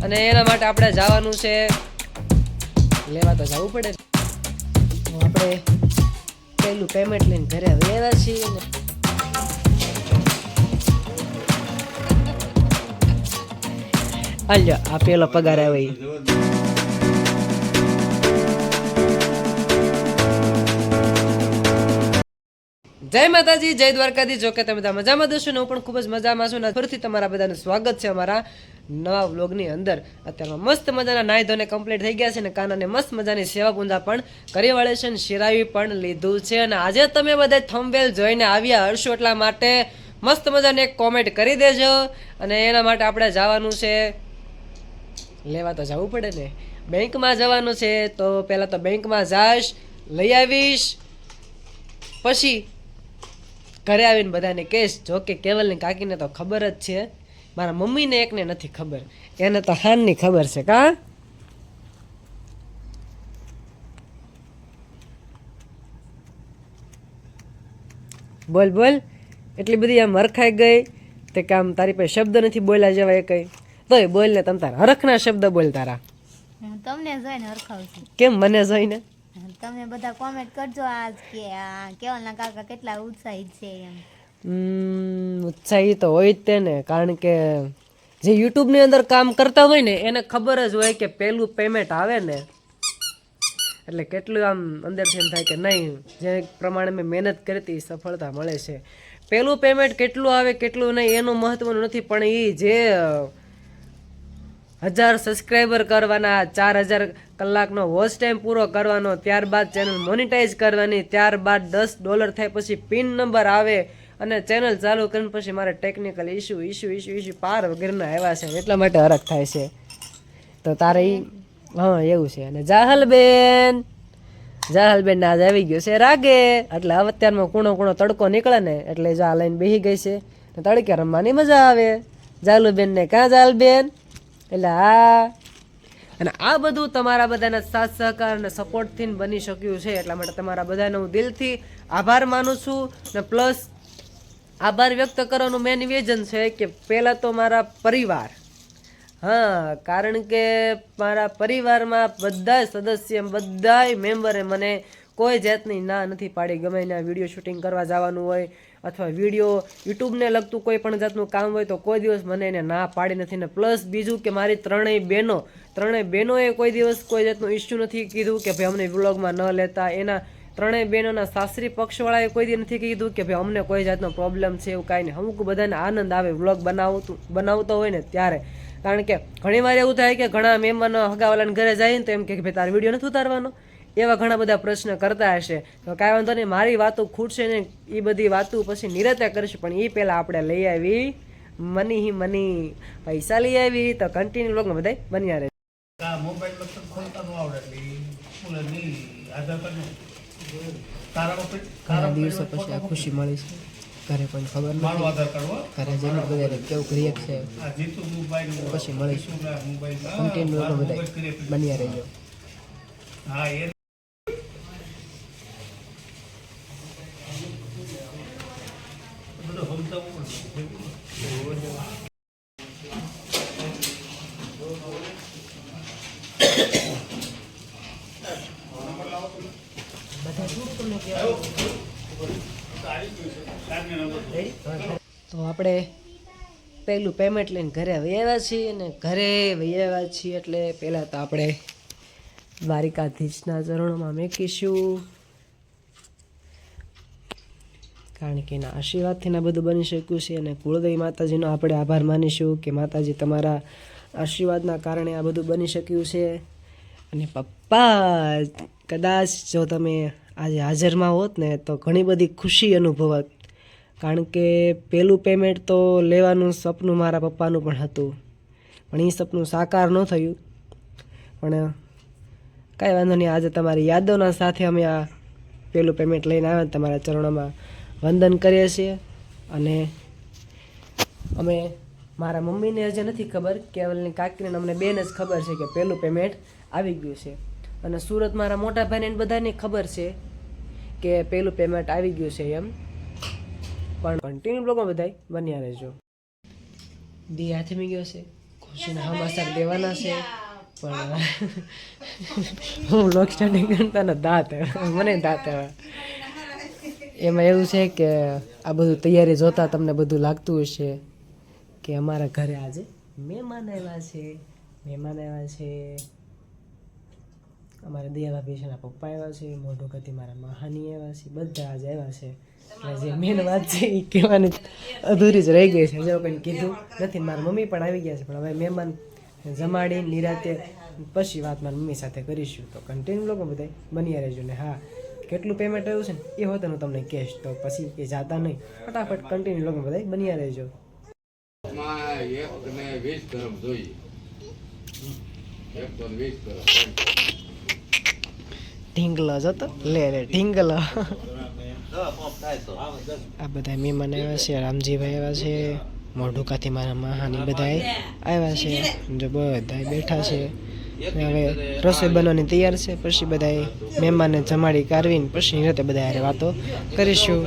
અને એના માટે આપણે જવાનું છે લેવા તો જવું પડે. આપણે પહેલું પેમેન્ટ લઈને ઘરે આવ્યા છીએ ને હાલ્યો આ પેલો પગાર આવે. જય માતાજી, જય દ્વારકાધી. જો કે તમે બધા મજામાં દોશો ને હું પણ ખૂબ જ મજામાં છું. ફરીથી તમારા બધાનું સ્વાગત છે અમારા નવા વ્લોગની અંદર. અત્યારમાં મસ્ત મજાના નાહી ધોને કમ્પ્લીટ થઈ ગયા છે ને કાનાને મસ્ત મજાની સેવા પૂંજા પણ કરી વળે છે ને શિરાવી પણ લીધું છે. અને આજે તમે બધા થંબનેલ જોઈને આવ્યા હશો એટલા માટે મસ્ત મજાને એક કોમેન્ટ કરી દેજો. અને એના માટે આપણે જવાનું છે લેવા તો જવું પડે ને, બેંકમાં જવાનું છે. તો પહેલાં તો બેંકમાં જાશ, લઈ આવીશ, પછી ઘરે આવીને બધાને કહીશ. જો કે કેવલની કાકીને તો ખબર જ છે, મારા મમ્મીને એકને નથી ખબર, એને તો હાનની ખબર છે. કા બોલ બોલ, એટલી બધી આમ હરખાઈ ગઈ તે કામ તારી પાસે શબ્દ નથી બોલ્યા જેવા એ કઈ. તોય બોલ ને, તમ તારા હરખના શબ્દ બોલ તારા. તમને જોઈને હરખાવું છું. કેમ મને જોઈને? તમે બધા કોમેન્ટ કરજો આજ કે કેવલના કાકા કેટલા ઉત્સાહિત છે એમ. ઉત્સાહી તો હોય જ તે ને, કારણ કે જે યુટ્યુબની અંદર કામ કરતા હોય ને એને ખબર જ હોય કે પહેલું પેમેન્ટ આવે ને એટલે કેટલું આમ અંદરથી એમ થાય કે નહીં, જે પ્રમાણે મેં મહેનત કરી હતી સફળતા મળે છે. પહેલું પેમેન્ટ કેટલું આવે કેટલું નહીં એનું મહત્વનું નથી, પણ એ જે 1000 સબસ્ક્રાઈબર કરવાના, 4000 કલાકનો વોચ ટાઈમ પૂરો કરવાનો, ત્યારબાદ ચેનલ મોનિટાઈઝ કરવાની, ત્યારબાદ $10 થાય પછી પિન નંબર આવે અને ચેનલ ચાલુ કરીને પછી મારે ટેકનિકલ ઇશ્યુ પાર વગેરેના આવ્યા છે એટલા માટે હરખ થાય છે. તો તારે હા એવું છે. અને જાહલબેન ના આજ આવી ગયો છે રાગે, એટલે અત્યારમાં કૂણો તડકો નીકળે ને એટલે જા લઈને બેસી ગઈ છે. તડકે રમવાની મજા આવે. જાલુબેન ને કાં જાલબેન, એટલે હા. અને આ બધું તમારા બધાના સાથ સહકાર અને સપોર્ટથી બની શક્યું છે, એટલા માટે તમારા બધાનો હું દિલથી આભાર માનું છું. ને પ્લસ આભાર વ્યક્ત કરવાનું મેં નિવેદન છે કે પહેલાં તો મારા પરિવાર, હા, કારણ કે મારા પરિવારમાં બધા સદસ્ય, બધા મેમ્બરે મને કોઈ જાતની ના નથી પાડી. ગમે એના વિડીયો શૂટિંગ કરવા જવાનું હોય અથવા વિડીયો યુટ્યુબને લગતું કોઈ પણ જાતનું કામ હોય તો કોઈ દિવસ મને એને ના પાડી નથી. ને પ્લસ બીજું કે મારી ત્રણેય બહેનોએ કોઈ દિવસ કોઈ જાતનું ઇસ્યુ નથી કીધું કે ભાઈ અમને વ્લોગમાં ન લેતા. એના ત્રણેય બહેનોના સાસરી પક્ષવાળાએ કોઈ દી નથી કીધું કે ભાઈ અમને કોઈ જાતનો પ્રોબ્લેમ છે, એવું કાંઈ નહીં. અમુક બધાને આનંદ આવે વ્લોગ બનાવતો હોય ને ત્યારે, કારણ કે ઘણીવાર એવું થાય કે ઘણા મહેમાનો હગાવાલાને ઘરે જાય ને તો એમ કે ભાઈ તારો વિડીયો નથી ઉતારવાનો, એવા ઘણા બધા પ્રશ્ન કરતા હશે. તો કાંઈ વાંધો નહીં, મારી વાતો ખૂટશે ને એ બધી વાતો પછી નિરાતે કરીશું, પણ એ પહેલાં આપણે લઈ આવી મની પૈસા લઈ આવી. તો કન્ટિન્યુ વ્લોગમાં બધા બન્યા રહે. ઘણા દિવસો પછી આ ખુશી મળી છે. ઘરે પણ ખબર નથી, ઘરે જઈને બધા કેવું કરીએ છે પછી મળીશું. કન્ટિન્યુ બધા બન્યા રહેજો. તો આપણે પહેલું પેમેન્ટ લઈને ઘરે વૈયા છીએ, અને ઘરે વૈયા છીએ એટલે પહેલાં તો આપણે દ્વારિકાધીશના ચરણોમાં મેકીશું, કારણ કે એના આશીર્વાદથી ના બધું બની શક્યું છે. અને કુળદેવી માતાજીનો આપણે આભાર માનીશું કે માતાજી તમારા આશીર્વાદના કારણે આ બધું બની શક્યું છે. અને પપ્પા, કદાચ જો તમે આજે હાજરમાં હોત ને તો ઘણી બધી ખુશી અનુભવત, કારણ કે પહેલું પેમેન્ટ તો લેવાનું સપનું મારા પપ્પાનું પણ હતું, પણ એ સપનું સાકાર ન થયું. પણ કાંઈ વાંધો નહીં, આજે તમારી યાદોના સાથે અમે આ પહેલું પેમેન્ટ લઈને આવ્યા, તમારા ચરણોમાં વંદન કરીએ છીએ. અને અમે મારા મમ્મીને હજી નથી ખબર, કેવલની કાકીને અમને બેને જ ખબર છે કે પહેલું પેમેન્ટ આવી ગયું છે. અને સુરત મારા મોટા ભાઈને બધાને ખબર છે કે પહેલું પેમેન્ટ આવી ગયું છે એમ. પણ કન્ટિન્યુ બ્લોગમાં બધા બન્યા રહેજો. દી હાથમી ગયો છે, ખુશીના સમાચાર દેવાના છે પણ હું લોક સ્ટાર્ટિંગ કરતા ને દાંત મને દાંત આવે. એમાં એવું છે કે આ બધું તૈયારી જોતા તમને બધું લાગતું હશે કે અમારા ઘરે આજે મહેમાન આવ્યા છે. અમારા દિયા ભાભી છે, પપ્પા આવ્યા છે, મોઢું કતી મારા મહાની આવ્યા છે, બધા આજે આવ્યા છે. એટલે જે મેન વાત છે એ કહેવાની અધૂરી જ રહી ગઈ છે. હજુ કંઈ કીધું નથી. મારા મમ્મી પણ આવી ગયા છે, પણ હવે મહેમાન જમાડી નિરાતે પછી વાત મારી મમ્મી સાથે કરીશું. તો કન્ટિન્યુ લોકો બધા બની રહેજો. ને હા, કેટલું પેમેન્ટ આવ્યું છે ને એ હોત હું તમને કહેશ, તો પછી એ જાતા નહીં. ફટાફટ કન્ટિન્યુ લોકો બધા બની રહેજો. ઢીંગલો જતો લે ઢીંગલો. આ બધા મહેમાન આવ્યા છે, રામજીભાઈ આવ્યા છે, મોઢુકાથી મારા મહાની બધા આવ્યા છે. જો બધા બેઠા છે. હવે રસોઈ બનવાની તૈયાર છે. પછી બધા મહેમાનને જમાડી કાઢવીને પછી રીતે બધા હારે વાતો કરીશું.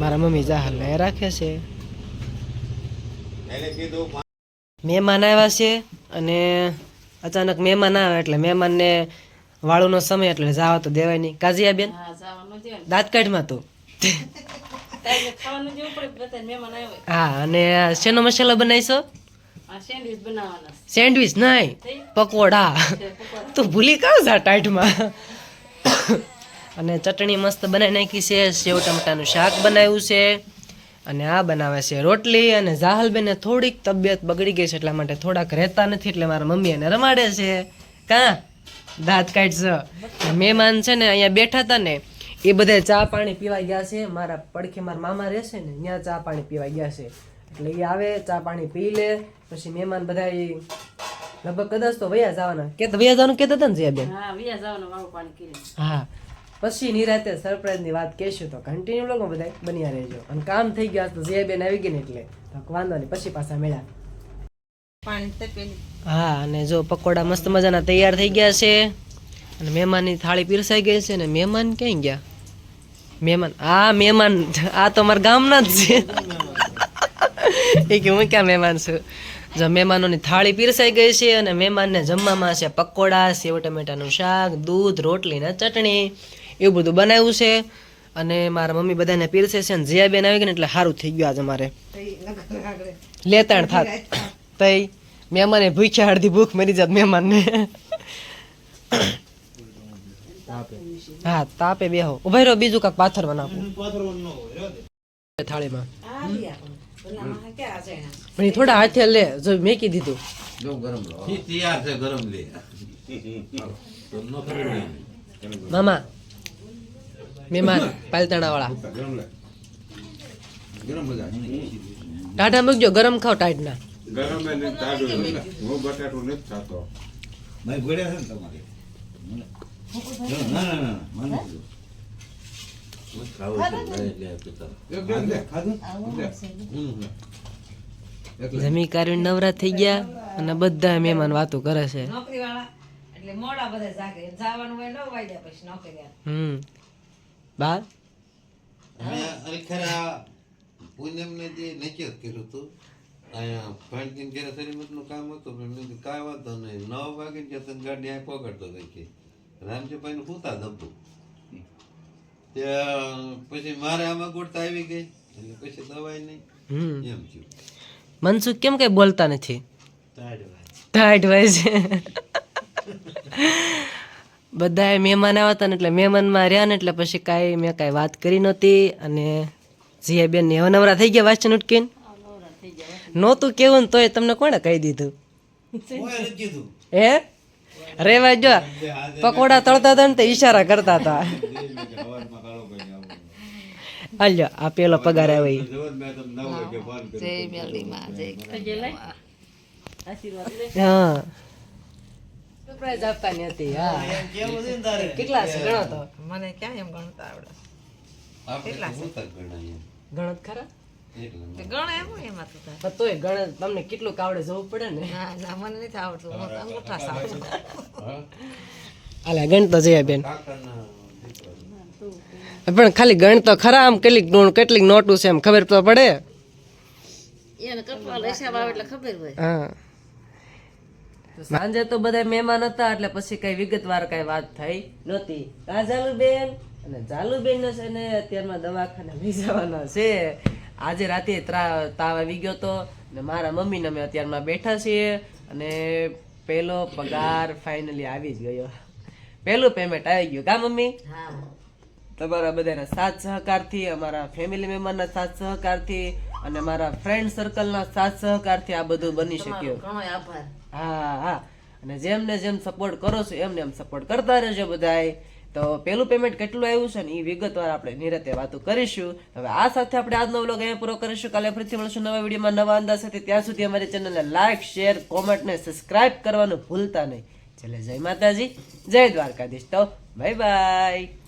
મારા મમ્મી જાહલ રાખે છે. મહેમાન આવ્યા છે અને અચાનક મહેમાન આવે એટલે મહેમાનને વાળુનો સમય એટલે જવા તો દેવાય નહીં. કાજિયા બેન દાંત કાઢમાં તું. હા, અને શેનો મસાલો બનાવીશો? સેન્ડવીચ નહીં, પકોડા. તું ભૂલી કાં જા ટાઈટમાં. અને ચટણી મસ્ત બનાવી નાખી છે. સેવ ટમેટાનું શાક બનાવ્યું છે અને આ બનાવે છે રોટલી. અને જાહલબેને થોડીક તબિયત બગડી ગઈ છે એટલા માટે થોડાક રહેતા નથી, એટલે મારા મમ્મી એને રમાડે છે. કાં દાંત કાઢશો? મહેમાન છે ને અહીંયા બેઠા હતા ને એ બધા ચા પાણી પીવા ગયા છે. મારા પડખે મારા મામા રહેશે ને ત્યાં ચા પાણી પીવા ગયા છે. એટલે એ આવે, ચા પાણી પી લે, પછી મહેમાન બધા લગભગ કદાચ તો વયા જવાના વયા જવાનું કહેતા હતા ને જયાબેન? હા, પછી નિરાતે સરપ્રાઈઝ ની વાત કહેશું. તો કન્ટિન્યુ લોકો બધા બન્યા રહેજો. અને કામ થઈ ગયા તો જયાબેન આવી ગઈ ને એટલે વાંધો નહીં, પછી પાછા મળ્યા. હા, અને જો પકોડા મસ્ત મજાના તૈયાર થઈ ગયા છે અને મહેમાનની થાળી પીરસાઈ ગઈ છે. ને મહેમાન ક્યાં ગયા? મહેમાન આ તો અમારા ગામના જ છે. એ કે હું ક્યાં મહેમાન છું. જો મહેમાનોની થાળી પીરસાઈ ગઈ છે અને મહેમાનને જમવામાં છે પકોડા, સેવ ટમેટાનું શાક, દૂધ, રોટલી ને ચટણી, એવું બધું બનાવ્યું છે. અને મારા મમ્મી બધાને પીરસે છે. અને જયાબેન આવી ગઈ ને એટલે સારું થઈ ગયું આજે મારે લેતાણ થાત. તઈ મહેમાને ભૂખ્યા, અડધી ભૂખ મરી જાત મહેમાનને. હા, તાપે બેહો. ઉભા રહ્યો, બીજું કાંક પાથરવા નાખું થાળીમાં. પણ થોડા હાથે લે, જો મેકી દીધું. મામા મહેમાન પાલતાણા વાળા ટાઢા મૂકજો, ગરમ ખાવ ટાઈટ ના. જમી કાઢી નવરા થઈ ગયા અને બધા મહેમાન વાતો કરે છે. બા પૂનમને જે નક્કી કર્યું હતું અહીંયા ફાંટીને જ્યારે શરીરનું કામ હતું, પણ મેં કાંઈ વાંધો નહીં, 9 વાગે ત્યાં ગાડી અહીં પકડતો હતો કે રામજીભાઈને પૂતા દબતું. ત્યાં પછી મારે આમાં ગોળતા આવી ગઈ એટલે પછી દવાઈ નહીં એમ થયું. મનસુખ કેમ કઈ બોલતા નથી? ટાઈટ હોય છે. બધા મહેમાન આવ્યા હતા ને એટલે મહેમાનમાં રહ્યા ને એટલે પછી કાંઈ મેં કાંઈ વાત કરી નહોતી. અને જીયાબેન ને હવે નવરા થઈ ગયા વાંચન ઉટકીને નહોતું કેવું ને તોય તમને કોણે કહી દીધું? હે રેવા જો પકોડા તળતા હતા ને તો ઈશારા કરતા હતા. હાલ્યો આ પેલો પગાર આવે. હા, સરપ્રાઈઝ આપવાની હતી. હા, કેટલા છે ગણો તો? મને ક્યાં એમ ગણતા આવડે? ગણત ખરા ગણ એમ હોય એમાં તો પણ તોય ગણત તમને કેટલું આવડે જવું પડે ને. ના ના મને નથી આવડતું, હું તો અંગૂઠા સાવડું. હાલે ગણતો જઈએ બેન. પણ ખાલી ગણતો ખરા, આમ કેટલીક નોટું છે એમ ખબર તો પડે. એને કટવા હિસાબ આવે એટલે ખબર હોય. હા, સાંજે તો બધા મહેમાન હતા એટલે પછી કઈ વિગતવાર કઈ વાત થઈ નહોતી. આ જાલુબેન અને જાલુબેન છે ને અત્યારમાં દવાખાને લઈ જવાના છે. આજે રાતે તાવ આવી ગયો તો ને મારા મમ્મીને અમે અત્યારમાં બેઠા છીએ અને પહેલો પગાર ફાઇનલી આવી જ ગયો. પહેલું પેમેન્ટ આવી ગયું કા મમ્મી? હા તમારા બધાના સાથ સહકારથી, અમારા ફેમિલી મેમ્બરના સાથ સહકારથી અને મારા ફ્રેન્ડ સર્કલના સાથ સહકારથી આ બધું બની શક્યું. ઘણો આભાર. હા હા અને જેમને જેમ સપોર્ટ કરો છો એમને એમ સપોર્ટ કરતા રહેજો બધાય. તો પેલું પેમેન્ટ કેટલું આવ્યું છે ને એ વિગતવાર આપણે નિરાતે વાતો કરીશું. હવે આ સાથે આપણે આજનો વ્લોગ અહીંયા પૂરો કરીશું. કાલે ફરીથી મળશું નવા વિડીયોમાં નવા અંદાજ સાથે. ત્યાં સુધી અમારી ચેનલને લાઈક, શેર, કોમેન્ટ ને સબસ્ક્રાઇબ કરવાનું ભૂલતા નહીં. ચલે જય માતાજી, જય દ્વારકાધીશ. તો બાય બાય.